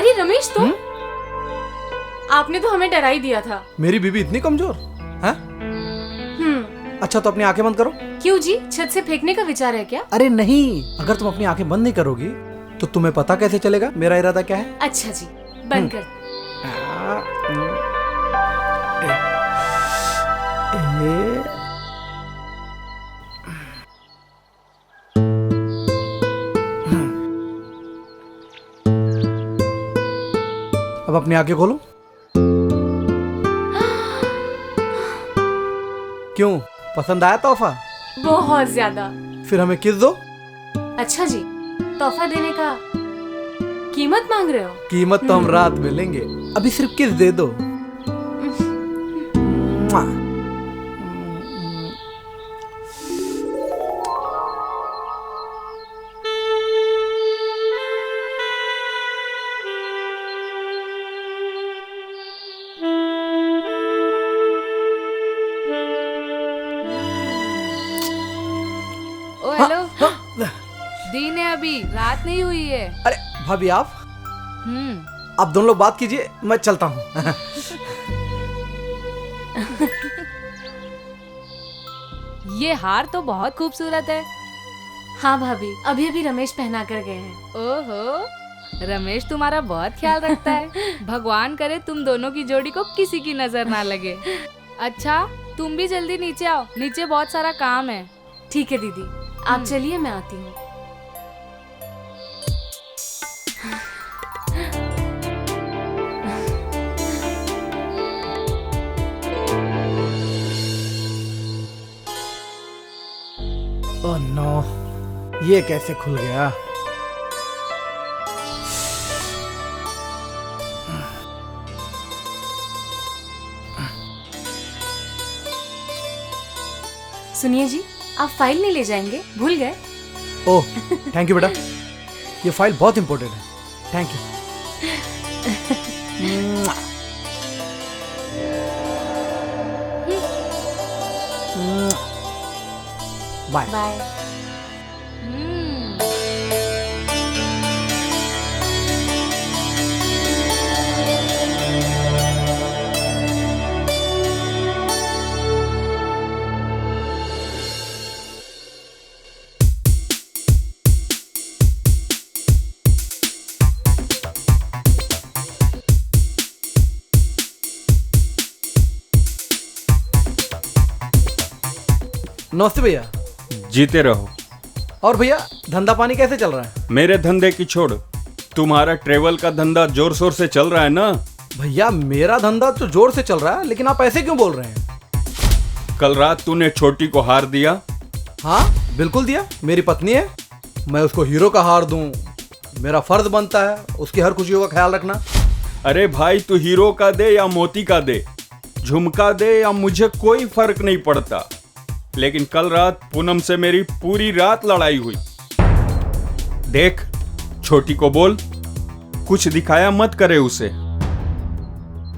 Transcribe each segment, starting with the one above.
अरे रमेश तुम? आपने तो हमें डरा ही दिया था। मेरी बीबी इतनी कमजोर है? अच्छा तो अपनी आंखें बंद करो। क्यों जी, छत से फेंकने का विचार है क्या? अरे नहीं, अगर तुम अपनी आंखें बंद नहीं करोगी तो तुम्हें पता कैसे चलेगा मेरा इरादा क्या है? अच्छा जी, बंद कर। अब अपनी आंखें खोलो। क्यों, पसंद आया तोहफा? बहुत ज्यादा। फिर हमें किस दो। अच्छा जी, तोहफा देने का कीमत मांग रहे हो? कीमत तो हम रात में लेंगे, अभी सिर्फ किस दे दो। ओ हेलो। दिन है, अभी रात नहीं हुई है। अरे भाभी आप दोनों लोग बात कीजिए, मैं चलता हूँ। ये हार तो बहुत खूबसूरत है। हाँ भाभी, अभी अभी रमेश पहना कर गए हैं। ओहो, रमेश तुम्हारा बहुत ख्याल रखता है। भगवान करे तुम दोनों की जोड़ी को किसी की नजर ना लगे। अच्छा तुम भी जल्दी नीचे आओ, नीचे बहुत सारा काम है। ठीक है दीदी, आप चलिए, मैं आती हूँ। ओह नो, ये कैसे खुल गया? सुनिए जी, आप फाइल नहीं ले जाएंगे? भूल गए? ओह थैंक यू बेटा, ये फाइल बहुत इंपॉर्टेंट है। Thank you. Bye bye. नमस्ते भैया। जीते रहो। और भैया धंधा पानी कैसे चल रहा है? मेरे धंधे की छोड़, तुम्हारा ट्रेवल का धंधा जोर शोर से चल रहा है ना? भैया मेरा धंधा तो जोर से चल रहा है, लेकिन आप ऐसे क्यों बोल रहे हैं? कल रात तूने छोटी को हार दिया। हाँ बिल्कुल दिया, मेरी पत्नी है, मैं उसको हीरो का हार दूं, मेरा फर्ज बनता है उसकी हर खुशियों का ख्याल रखना। अरे भाई तू हीरो का दे या मोती का दे, झुमका दे या मुझे कोई फर्क नहीं पड़ता, लेकिन कल रात पूनम से मेरी पूरी रात लड़ाई हुई। देख छोटी को बोल कुछ दिखाया मत करे उसे।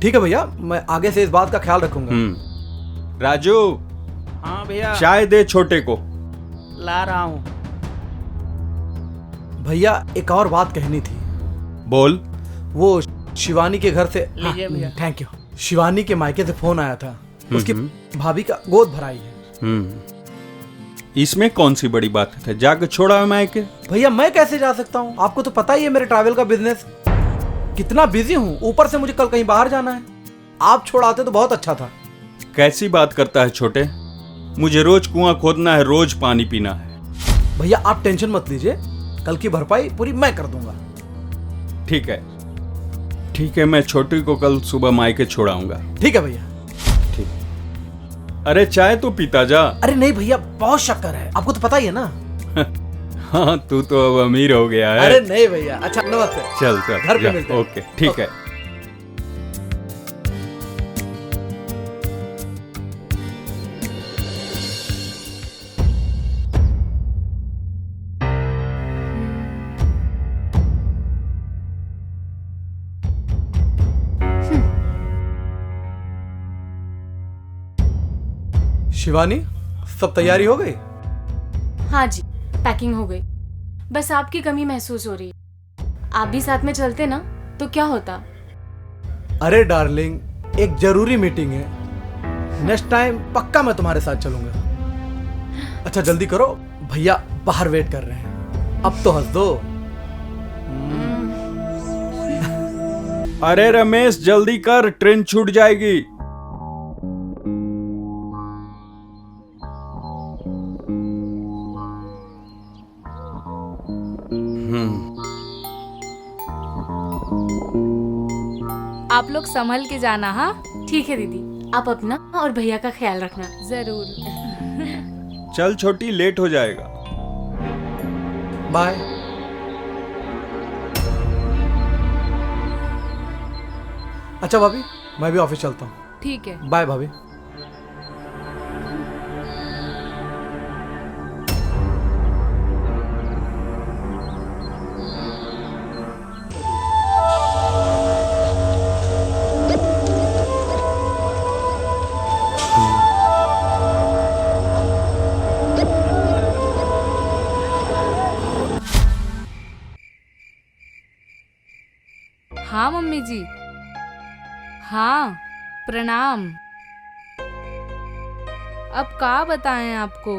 ठीक है भैया, मैं आगे से इस बात का ख्याल रखूंगा। राजू। हाँ भैया, चाय दे छोटे को। ला रहा हूँ। भैया एक और बात कहनी थी। बोल। वो शिवानी के घर से, लीजिए भैया। थैंक यू, शिवानी के मायके से फोन आया था, उसकी भाभी का गोद भराई है। इसमें कौन सी बड़ी बात है, जाकर छोड़ा है मायके। भैया मैं कैसे जा सकता हूँ, आपको तो पता ही है मेरे ट्रैवल का बिजनेस कितना बिजी हूँ, ऊपर से मुझे कल कहीं बाहर जाना है। आप छोड़ाते तो बहुत अच्छा था। कैसी बात करता है छोटे, मुझे रोज कुआं खोदना है, रोज पानी पीना है। भैया आप टेंशन मत लीजिए, कल की भरपाई पूरी मैं कर दूंगा। ठीक है ठीक है, मैं छोटी को कल सुबह मायके छोड़ाऊंगा। ठीक है भैया। अरे चाय तो पीता जा। अरे नहीं भैया, बहुत शक्कर है, आपको तो पता ही है ना। हाँ तू तो अब अमीर हो गया है। अरे नहीं भैया, अच्छा नमस्ते। चल चल घर पे मिलते हैं। ओके ठीक है। शिवानी सब तैयारी हो गई? हाँ जी, पैकिंग हो गई, बस आपकी कमी महसूस हो रही है। आप भी साथ में चलते ना तो क्या होता? अरे डार्लिंग, एक जरूरी मीटिंग है, नेक्स्ट टाइम पक्का मैं तुम्हारे साथ चलूंगा। अच्छा जल्दी करो, भैया बाहर वेट कर रहे हैं, अब तो हंस दो। अरे रमेश जल्दी कर, ट्रेन छूट जाएगी। आप लोग संभल के जाना। हाँ ठीक है दीदी, आप अपना और भैया का ख्याल रखना। जरूर। चल छोटी, लेट हो जाएगा। बाय। अच्छा भाभी, मैं भी ऑफिस चलता हूँ। ठीक है। बाय भाभी। हाँ मम्मी जी। हाँ प्रणाम। अब का बताएं आपको,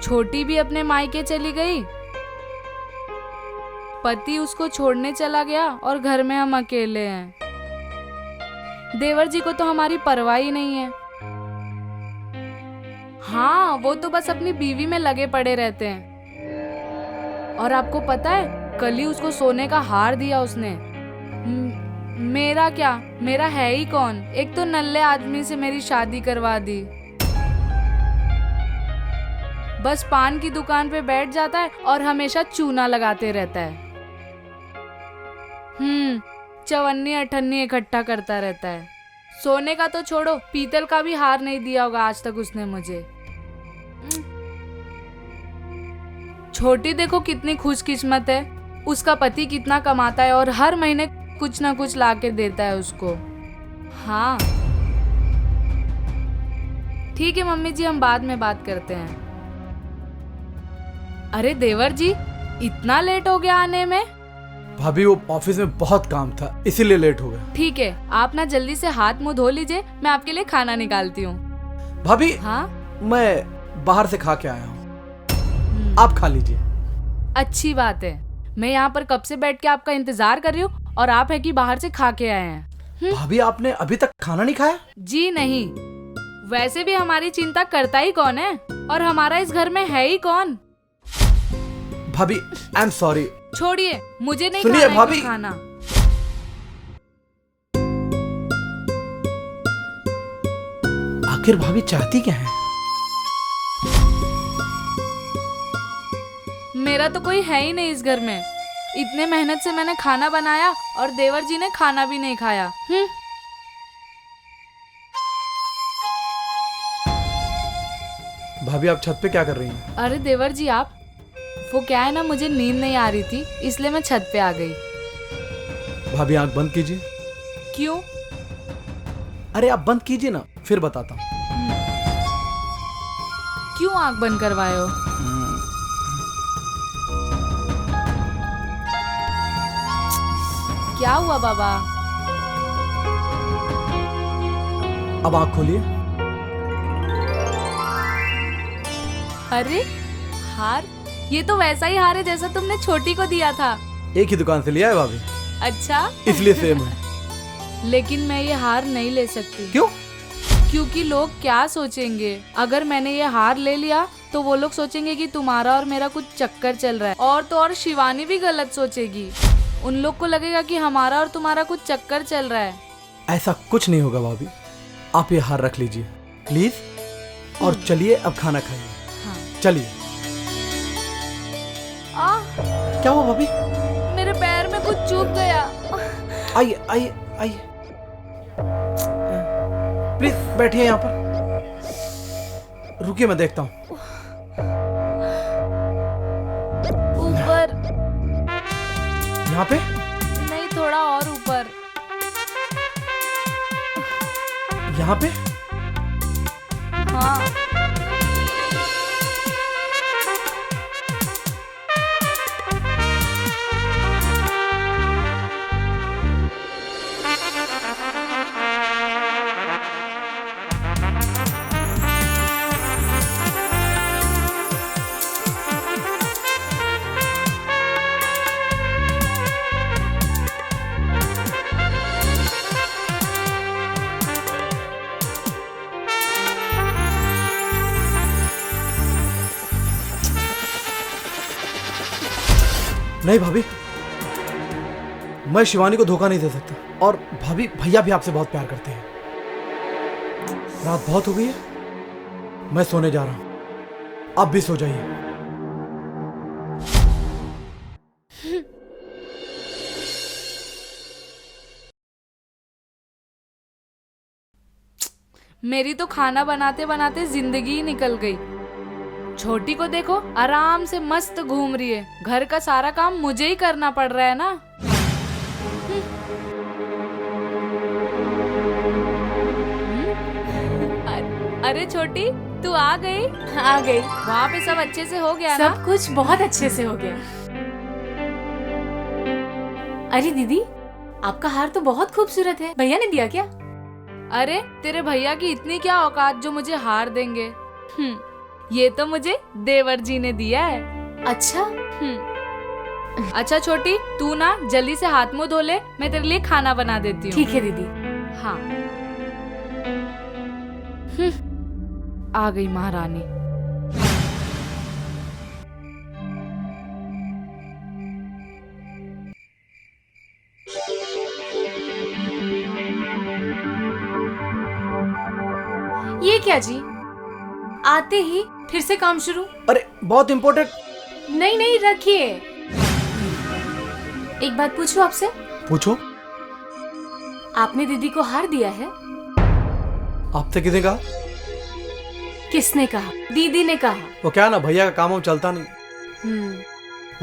छोटी भी अपने मायके चली गई, पति उसको छोड़ने चला गया और घर में हम अकेले हैं। देवर जी को तो हमारी परवाह ही नहीं है। हाँ वो तो बस अपनी बीवी में लगे पड़े रहते हैं। और आपको पता है, कल ही उसको सोने का हार दिया उसने। मेरा क्या, मेरा है ही कौन। एक तो नल्ले आदमी से मेरी शादी करवा दी। बस पान की दुकान पे बैठ जाता है और हमेशा चूना लगाते रहता है। चवन्नी अठन्नी इकट्ठा करता रहता है। सोने का तो छोड़ो, पीतल का भी हार नहीं दिया होगा आज तक उसने मुझे। छोटी देखो कितनी खुशकिस्मत है, उसका पति कितना कमाता है और हर महीने कुछ ना कुछ ला के देता है उसको। हाँ ठीक है मम्मी जी, हम बाद में बात करते हैं। अरे देवर जी, इतना लेट हो गया आने में? भाभी वो ऑफिस में बहुत काम था, इसीलिए लेट हो गया। ठीक है, आप ना जल्दी से हाथ मुंह धो लीजिए, मैं आपके लिए खाना निकालती हूँ। भाभी हाँ मैं बाहर से खा के आया हूँ, आप खा लीजिए। अच्छी बात है, मैं यहाँ पर कब से बैठ के आपका इंतजार कर रही हूँ और आप है कि बाहर से खा के आए हैं। भाभी आपने अभी तक खाना नहीं खाया? जी नहीं, वैसे भी हमारी चिंता करता ही कौन है और हमारा इस घर में है ही कौन। भाभी आई एम सॉरी। छोड़िए, मुझे नहीं सुनिए खाना है भाभी। कुछ खाना। आखिर भाभी चाहती क्या है? मेरा तो कोई है ही नहीं इस घर में। इतने मेहनत से मैंने खाना बनाया और देवर जी ने खाना भी नहीं खाया। भाभी आप छत पे क्या कर रही हैं? अरे देवर जी आप, वो क्या है ना, मुझे नींद नहीं आ रही थी इसलिए मैं छत पे आ गई। भाभी आंख बंद कीजिए। क्यों? अरे आप बंद कीजिए ना, फिर बताता हूँ। क्यों आंख बंद करवाए हो? क्या हुआ बाबा? अब आंख खोलिए। अरे हार, ये तो वैसा ही हार है जैसा तुमने छोटी को दिया था। एक ही दुकान से लिया है भाभी, अच्छा इसलिए सेम है। लेकिन मैं ये हार नहीं ले सकती। क्यों? क्योंकि लोग क्या सोचेंगे। अगर मैंने ये हार ले लिया तो वो लोग सोचेंगे कि तुम्हारा और मेरा कुछ चक्कर चल रहा है। और तो और शिवानी भी गलत सोचेगी। उन लोग को लगेगा कि हमारा और तुम्हारा कुछ चक्कर चल रहा है। ऐसा कुछ नहीं होगा भाभी, आप ये हार रख लीजिए प्लीज, और चलिए अब खाना खाइए। हाँ। चलिए। क्या हुआ भाभी? मेरे पैर में कुछ चुभ गया। आइए आइए आइए, प्लीज बैठिए यहाँ पर। रुकिए मैं देखता हूँ। ऊपर यहाँ पे? नहीं, थोड़ा और ऊपर। यहाँ पे? हाँ। नहीं भाभी, मैं शिवानी को धोखा नहीं दे सकता। और भाभी, भैया भी आपसे बहुत प्यार करते हैं। रात बहुत हो गई है, मैं सोने जा रहा हूं, आप भी सो जाइए। मेरी तो खाना बनाते बनाते जिंदगी ही निकल गई। छोटी को देखो, आराम से मस्त घूम रही है। घर का सारा काम मुझे ही करना पड़ रहा है ना। अरे छोटी, तू आ गई? आ गई। वहाँ पे सब अच्छे से हो गया ना? सब कुछ बहुत अच्छे से हो गया। अरे दीदी, आपका हार तो बहुत खूबसूरत है। भैया ने दिया क्या? अरे तेरे भैया की इतनी क्या औकात जो मुझे हार देंगे। ये तो मुझे देवर जी ने दिया है। अच्छा। अच्छा छोटी, तू ना जल्दी से हाथ मुंह धो ले, मैं तेरे लिए खाना बना देती हूँ। ठीक है दीदी। हाँ। आ गई महारानी। ये क्या जी, आते ही फिर से काम शुरू? अरे बहुत इंपॉर्टेंट। नहीं नहीं, रखिए। एक बात पूछूं आपसे? पूछो। आपने दीदी को हार दिया है? आपसे किसने कहा? किसने कहा? दीदी ने कहा। वो क्या ना, भैया का काम हम चलता नहीं,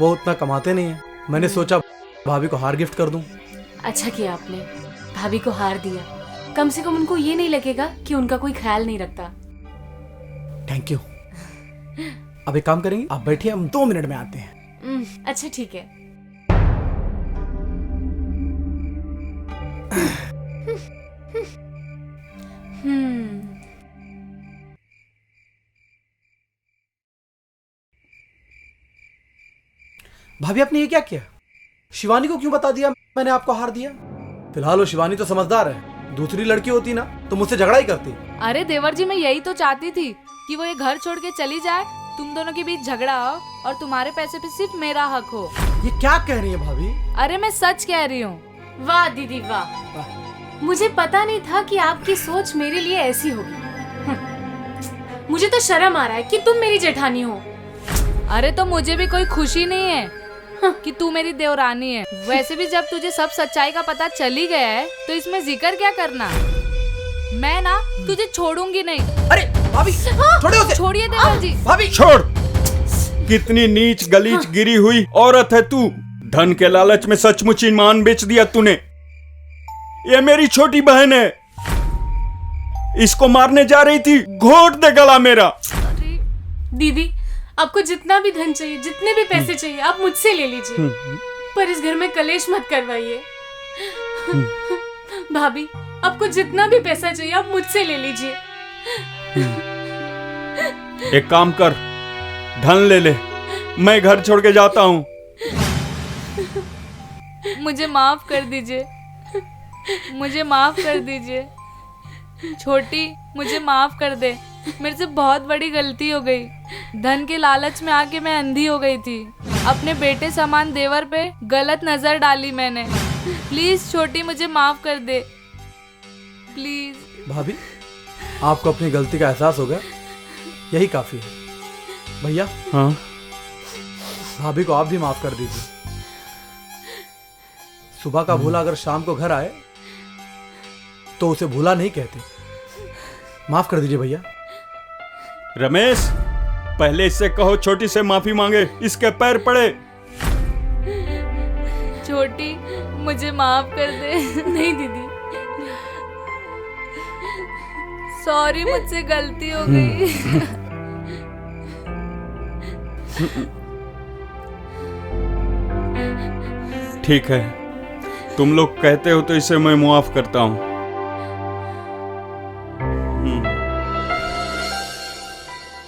वो उतना कमाते नहीं है। मैंने सोचा भाभी को हार गिफ्ट कर दूं। अच्छा किया आपने, भाभी को हार दिया। कम से कम उनको ये नहीं लगेगा कि उनका कोई ख्याल नहीं रखता। Thank you. अब एक काम करेंगे, आप बैठिए, हम 2 मिनट में आते हैं। अच्छा ठीक है। भाभी आपने ये क्या किया? शिवानी को क्यों बता दिया मैंने आपको हार दिया? फिलहाल वो शिवानी तो समझदार है, दूसरी लड़की होती ना तो मुझसे झगड़ा ही करती। अरे देवर जी, मैं यही तो चाहती थी कि वो ये घर छोड़ के चली जाए, तुम दोनों के बीच झगड़ा हो और तुम्हारे पैसे पे सिर्फ मेरा हक हो। ये क्या कह रही है भाभी? अरे मैं सच कह रही हूँ। वाह दीदी वाह, मुझे पता नहीं था कि आपकी सोच मेरे लिए ऐसी होगी। मुझे तो शर्म आ रहा है कि तुम मेरी जेठानी हो। अरे तो मुझे भी कोई खुशी नहीं है कि तू मेरी देवरानी है। वैसे भी जब तुझे सब सच्चाई का पता चल ही गया है तो इसमें जिक्र क्या करना। मैं ना तुझे छोड़ूंगी नहीं। अरे भाभी, छोड़े उसे। छोड़िए देवर जी। भाभी छोड़। कितनी नीच गलीच गिरी हुई औरत है तू। धन के लालच में सचमुच ईमान बेच दिया तूने। ये मेरी छोटी बहन है, इसको मारने जा रही थी, घोट दे गला मेरा। दीदी, आपको जितना भी धन चाहिए, जितने भी पैसे चाहिए, आप मुझसे ले लीजिए, पर इस घर में कलेश मत करवाइए। भाभी, आपको जितना भी पैसा चाहिए आप मुझसे ले लीजिए। एक काम कर, धन ले ले, मैं घर छोड़ के जाता हूँ। मुझे माफ कर दीजिए, मुझे माफ कर दीजिए। छोटी, मुझे माफ कर दे, मेरे से बहुत बड़ी गलती हो गई। धन के लालच में आके मैं अंधी हो गई थी। अपने बेटे समान देवर पे गलत नजर डाली मैंने। प्लीज छोटी, मुझे माफ कर दे, प्लीज। भाभी, आपको अपनी गलती का एहसास हो गया, यही काफी है। भैया, हाँ, भाभी को आप भी माफ कर दीजिए। सुबह का भूला अगर शाम को घर आए तो उसे भूला नहीं कहते। माफ कर दीजिए भैया। रमेश, पहले इससे कहो छोटी से माफी मांगे, इसके पैर पड़े। छोटी, मुझे माफ कर दे। नहीं दीदी, सॉरी, मुझसे गलती हो गई। ठीक है, तुम लोग कहते हो तो इसे मैं मुआफ करता हूँ।